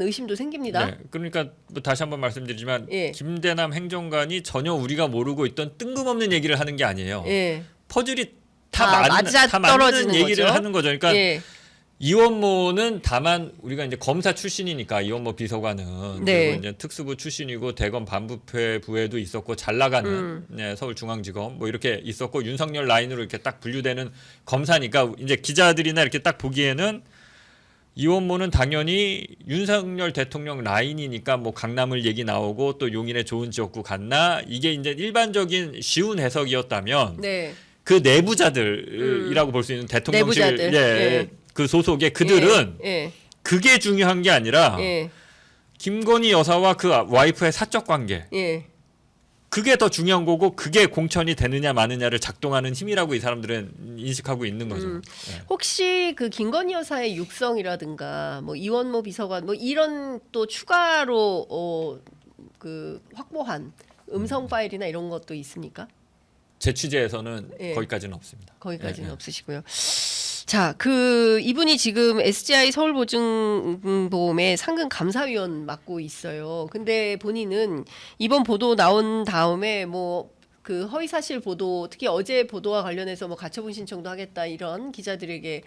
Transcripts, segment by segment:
의심도 생깁니다. 네, 그러니까 뭐 다시 한번 말씀드리지만 예. 김대남 행정관이 전혀 우리가 모르고 있던 뜬금없는 얘기를 하는 게 아니에요. 예. 퍼즐이 다 맞아 다 떨어지는 맞는 얘기를 거죠. 하는 거죠. 그러니까 예. 이원모는 다만 우리가 이제 검사 출신이니까 이원모 비서관은 네. 그리고 이제 특수부 출신이고 대검 반부패 부에도 있었고 잘 나가는 네, 서울중앙지검 뭐 이렇게 있었고 윤석열 라인으로 이렇게 딱 분류되는 검사니까 이제 기자들이나 이렇게 딱 보기에는 이원모는 당연히 윤석열 대통령 라인이니까 뭐 강남을 얘기 나오고 또 용인의 좋은 지역구 갔나 이게 이제 일반적인 쉬운 해석이었다면 네. 그 내부자들이라고 볼 수 있는 대통령실 내부자들. 예, 예. 그 소속의 그들은 예. 그게 중요한 게 아니라 예. 김건희 여사와 그 와이프의 사적 관계 예. 그게 더 중요한 거고 그게 공천이 되느냐 마느냐를 작동하는 힘이라고 이 사람들은 인식하고 있는 거죠. 예. 혹시 그 김건희 여사의 육성이라든가 뭐 이원모 비서관 뭐 이런 또 추가로 그 확보한 음성 파일이나 이런 것도 있습니까? 제 취재에서는 예. 거기까지는 없습니다. 거기까지는 예, 예. 없으시고요. 자, 그 이분이 지금 SGI 서울보증보험의 상근 감사위원 맡고 있어요. 근데 본인은 이번 보도 나온 다음에 뭐 그 허위사실 보도, 특히 어제 보도와 관련해서 뭐 가처분 신청도 하겠다 이런 기자들에게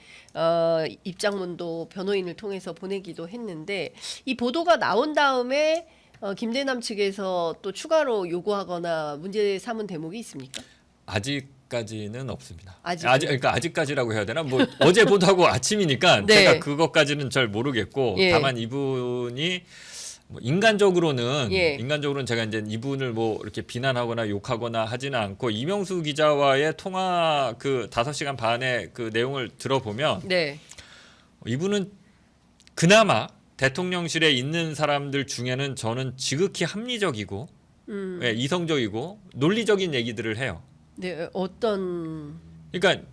입장문도 변호인을 통해서 보내기도 했는데 이 보도가 나온 다음에 김대남 측에서 또 추가로 요구하거나 문제 삼은 대목이 있습니까? 아직까지는 없습니다. 아직은? 그러니까 아직까지라고 해야 되나? 뭐 어제 보도하고 아침이니까 네. 제가 그것까지는 잘 모르겠고 예. 다만 이분이 뭐 인간적으로는 예. 제가 이제 이분을 뭐 이렇게 비난하거나 욕하거나 하지는 않고 이명수 기자와의 통화 그 5시간 반의 그 내용을 들어보면 네. 이분은 그나마 대통령실에 있는 사람들 중에는 저는 지극히 합리적이고 예, 이성적이고 논리적인 얘기들을 해요. 네, 어떤 그러니까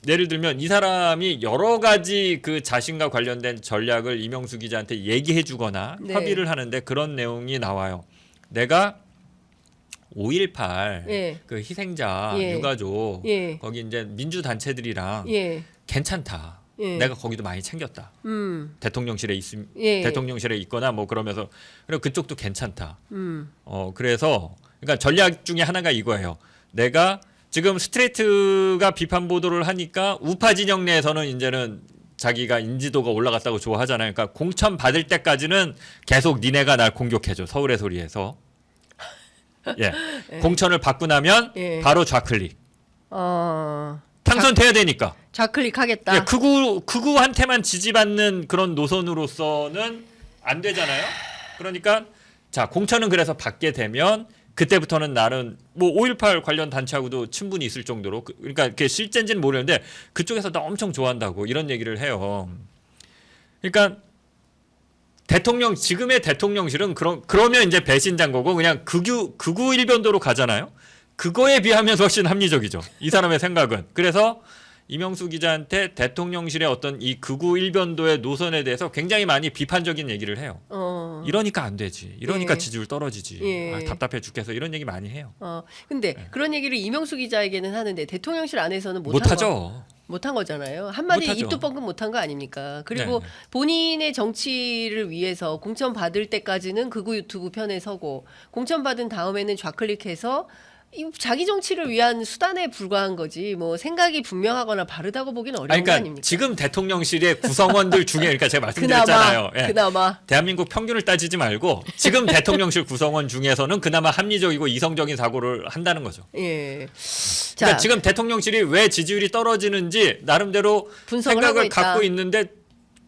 예를 들면 이 사람이 여러 가지 그 자신과 관련된 전략을 이명수 기자한테 얘기해주거나 네. 협의를 하는데 그런 내용이 나와요. 내가 5.18 예. 그 희생자 예. 유가족 예. 거기 이제 민주단체들이랑 예. 괜찮다. 예. 내가 거기도 많이 챙겼다. 대통령실에 예. 대통령실에 있거나 뭐 그러면서 그리고 그쪽도 괜찮다. 음. 그래서 그러니까 전략 중에 하나가 이거예요. 내가 지금 스트레이트가 비판 보도를 하니까 우파 진영 내에서는 이제는 자기가 인지도가 올라갔다고 좋아하잖아요. 그러니까 공천 받을 때까지는 계속 니네가 날 공격해줘. 서울의 소리에서. 예. 공천을 받고 나면 예. 바로 좌클릭. 어. 당선돼야 되니까. 좌클릭하겠다. 예, 극우한테만 지지받는 그런 노선으로서는 안 되잖아요. 그러니까 자 공천은 그래서 받게 되면 그때부터는 나는 뭐 5.18 관련 단체하고도 친분이 있을 정도로 그러니까 그게 실제인지는 모르는데 그쪽에서 나 엄청 좋아한다고 이런 얘기를 해요. 그러니까 지금의 대통령실은 그러면 이제 배신자인 거고 그냥 극우 일변도로 가잖아요. 그거에 비하면 훨씬 합리적이죠. 이 사람의 생각은. 그래서 이명수 기자한테 대통령실의 어떤 이 극우 일변도의 노선에 대해서 굉장히 많이 비판적인 얘기를 해요. 이러니까 안 되지. 이러니까 예. 지지율 떨어지지. 예. 아, 답답해 죽겠어. 이런 얘기 많이 해요. 근데 그런 얘기를 이명수 기자에게는 하는데 대통령실 안에서는 못하죠. 못한 거잖아요. 한마디 못하죠. 입도 뻥끗 못한 거 아닙니까? 그리고 네. 본인의 정치를 위해서 공천 받을 때까지는 극우 유튜브 편에 서고 공천 받은 다음에는 좌클릭해서 자기 정치를 위한 수단에 불과한 거지 뭐 생각이 분명하거나 바르다고 보기는 어려운 그러니까 거 아닙니까? 지금 대통령실의 구성원들 중에 그러니까 제가 말씀드렸잖아요. 그나마 대한민국 평균을 따지지 말고 지금 대통령실 구성원 중에서는 그나마 합리적이고 이성적인 사고를 한다는 거죠. 예. 그러니까 지금 대통령실이 왜 지지율이 떨어지는지 나름대로 분석을 생각을 하고 있다. 갖고 있는데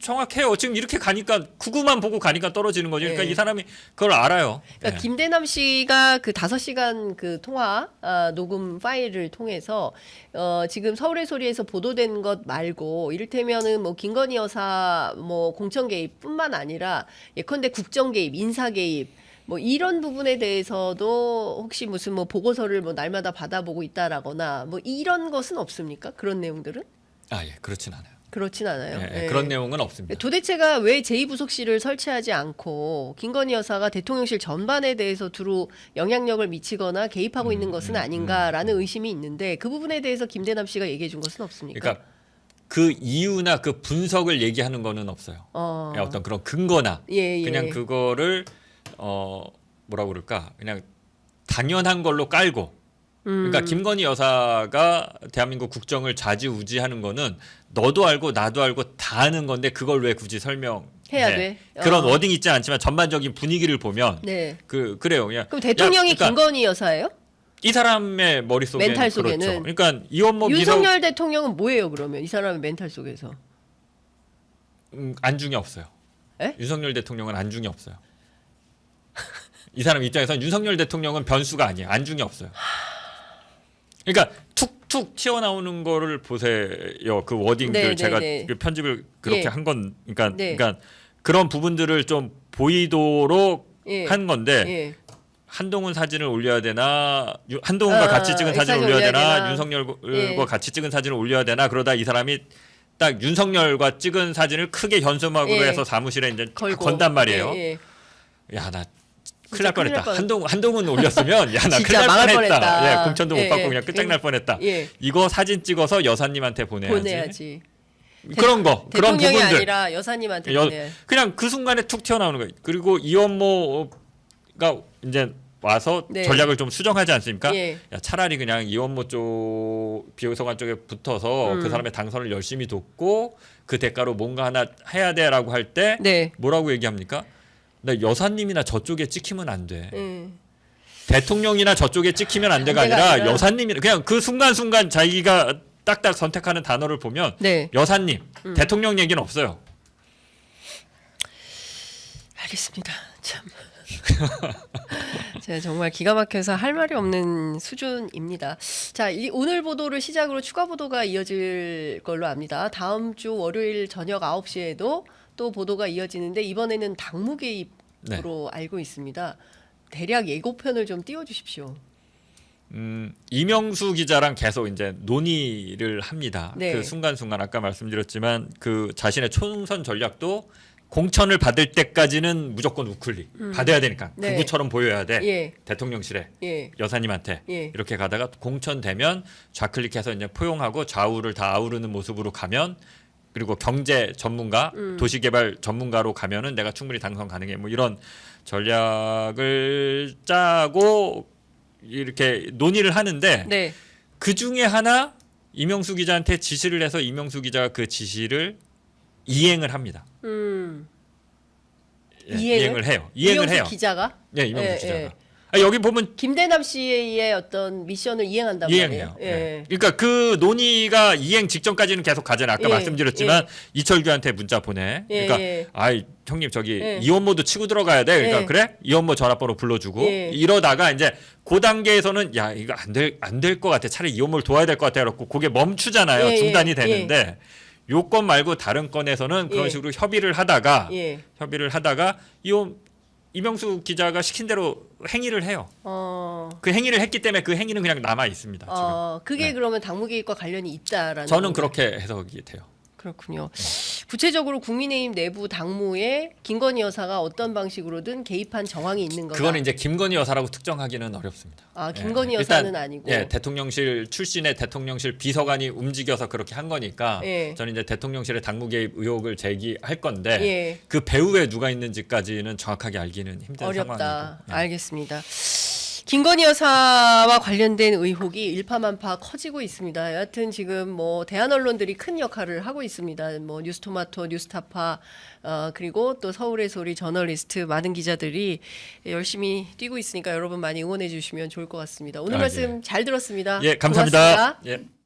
정확해요. 지금 이렇게 가니까 극우만 보고 가니까 떨어지는 거죠. 그러니까 예. 이 사람이 그걸 알아요. 그러니까 예. 김대남 씨가 그 5시간 그 통화 녹음 파일을 통해서 지금 서울의 소리에서 보도된 것 말고 이를테면은 뭐 김건희 여사 뭐 공천 개입뿐만 아니라 예컨대 국정 개입, 인사 개입 뭐 이런 부분에 대해서도 혹시 무슨 뭐 보고서를 뭐 날마다 받아보고 있다라거나 뭐 이런 것은 없습니까? 그런 내용들은? 예, 그렇진 않아요. 그렇진 않아요. 예, 예. 그런 내용은 없습니다. 도대체가 왜 제2부속실을 설치하지 않고 김건희 여사가 대통령실 전반에 대해서 두루 영향력을 미치거나 개입하고 있는 것은 아닌가라는 의심이 있는데 그 부분에 대해서 김대남 씨가 얘기해 준 것은 없습니까? 그러니까 그 이유나 그 분석을 얘기하는 거는 없어요. 그냥 어떤 그런 근거나 예, 예. 그냥 그거를 뭐라고 그럴까? 그냥 당연한 걸로 깔고. 그러니까 김건희 여사가 대한민국 국정을 좌지우지하는 거는 너도 알고 나도 알고 다 아는 건데 그걸 왜 굳이 설명해야 돼? 그런 워딩 있지 않지만 전반적인 분위기를 보면 네. 그래요. 그냥 그럼 대통령이 그러니까 김건희 여사예요? 이 사람의 머릿속에 멘탈 속에는. 그렇죠. 그러니까 이원모 윤석열 대통령은 뭐예요 그러면 이 사람의 멘탈 속에서? 안중에 없어요. 에? 윤석열 대통령은 안중에 없어요. 이 사람 입장에서는 윤석열 대통령은 변수가 아니에요. 안중에 없어요. 그러니까 툭툭 튀어나오는 거를 보세요. 그 워딩들 네, 제가 네, 네. 그 편집을 그렇게 예. 한 건 그러니까, 네. 그러니까 그런 부분들을 좀 보이도록 예. 한 건데 예. 한동훈 사진을 올려야 되나 한동훈과 같이 찍은 사진을 사진 올려야 올려야 되나 되나? 윤석열과 예. 같이 찍은 사진을 올려야 되나 그러다 이 사람이 딱 윤석열과 찍은 사진을 크게 현수막으로 예. 해서 사무실에 이제 걸고. 건단 말이에요. 예, 예. 야 나 진짜 큰일 날 뻔했다. 큰일 한동훈 올렸으면 야 나 진짜 큰일 날 망할 뻔했다. 뻔했다. 예, 공천도 못 예, 받고 예. 그냥 끝장날 뻔했다. 예. 이거 사진 찍어서 여사님한테 보내야지. 대통령이 그런 거 그런 부분들 아니라 여사님한테 보내. 그냥 그 순간에 툭 튀어나오는 거예요. 그리고 이원모가 이제 와서 네. 전략을 좀 수정하지 않습니까? 예. 야, 차라리 그냥 이원모 쪽 비서관 쪽에 붙어서 그 사람의 당선을 열심히 돕고 그 대가로 뭔가 하나 해야 돼라고 할 때 네. 뭐라고 얘기합니까? 나 여사님이나 저쪽에 찍히면 안 돼. 예. 대통령이나 저쪽에 찍히면 안 돼가 아니라 여사님이나 그냥 그 순간순간 자기가 딱딱 선택하는 단어를 보면 네. 여사님, 대통령 얘기는 없어요. 알겠습니다. 참. 제가 정말 기가 막혀서 할 말이 없는 수준입니다. 자, 오늘 보도를 시작으로 추가 보도가 이어질 걸로 압니다. 다음 주 월요일 저녁 9시에도 또 보도가 이어지는데 이번에는 당무 개입으로 알고 있습니다. 대략 예고편을 좀 띄워주십시오. 이명수 기자랑 계속 이제 논의를 합니다. 네. 그 순간순간 아까 말씀드렸지만 그 자신의 총선 전략도 공천을 받을 때까지는 무조건 우클릭 받아야 되니까 네. 구구처럼 보여야 돼. 예. 대통령실에 예. 여사님한테 예. 이렇게 가다가 공천되면 좌클릭해서 이제 포용하고 좌우를 다 아우르는 모습으로 가면 그리고 경제 전문가, 도시개발 전문가로 가면은 내가 충분히 당선 가능해. 뭐 이런 전략을 짜고 이렇게 논의를 하는데 네. 그 중에 하나 이명수 기자한테 지시를 해서 이명수 기자가 그 지시를 이행을 합니다. 예, 이행을 해요. 이행을 이명수 해요. 기자가? 예, 이명수 예, 기자가. 예. 아, 여기 보면 김대남 씨의 어떤 미션을 이행한단 이행해요. 말이에요. 예. 그러니까 그 논의가 이행 직전까지는 계속 가잖아요. 아까 예, 말씀드렸지만 이철규한테 문자 보내. 예, 그러니까 예. 아이 형님 저기 예. 이원모도 치고 들어가야 돼. 그러니까 예. 그래? 이원모 전화번호 불러주고 예. 이러다가 이제 그 단계에서는 야 이거 안 될 것 같아. 차라리 이원모를 도와야 될 것 같아. 그래갖고 그게 멈추잖아요. 예, 중단이 예, 되는데 요건 말고 다른 건에서는 그런 예. 식으로 협의를 하다가 예. 이명수 기자가 시킨 대로 행위를 해요. 어. 그 행위를 했기 때문에 그 행위는 그냥 남아 있습니다. 지금. 그게 네. 그러면 당무 개입과 관련이 있다라는 저는 건가요? 그렇게 해석이 돼요. 그렇군요. 구체적으로 국민의힘 내부 당무에 김건희 여사가 어떤 방식으로든 개입한 정황이 있는 거다. 그거는 이제 김건희 여사라고 특정하기는 어렵습니다. 아, 김건희 예. 여사는 일단, 아니고. 예, 대통령실 출신의 대통령실 비서관이 움직여서 그렇게 한 거니까 예. 저는 이제 대통령실의 당무 개입 의혹을 제기할 건데 예. 그 배후에 누가 있는지까지는 정확하게 알기는 힘든 어렵다. 상황이고. 예. 알겠습니다. 김건희 여사와 관련된 의혹이 일파만파 커지고 있습니다. 여하튼 지금 뭐 대한 언론들이 큰 역할을 하고 있습니다. 뭐 뉴스토마토, 뉴스타파 그리고 또 서울의 소리 저널리스트 많은 기자들이 열심히 뛰고 있으니까 여러분 많이 응원해 주시면 좋을 것 같습니다. 오늘 아, 말씀 잘 들었습니다. 예, 감사합니다. 고맙습니다. 예.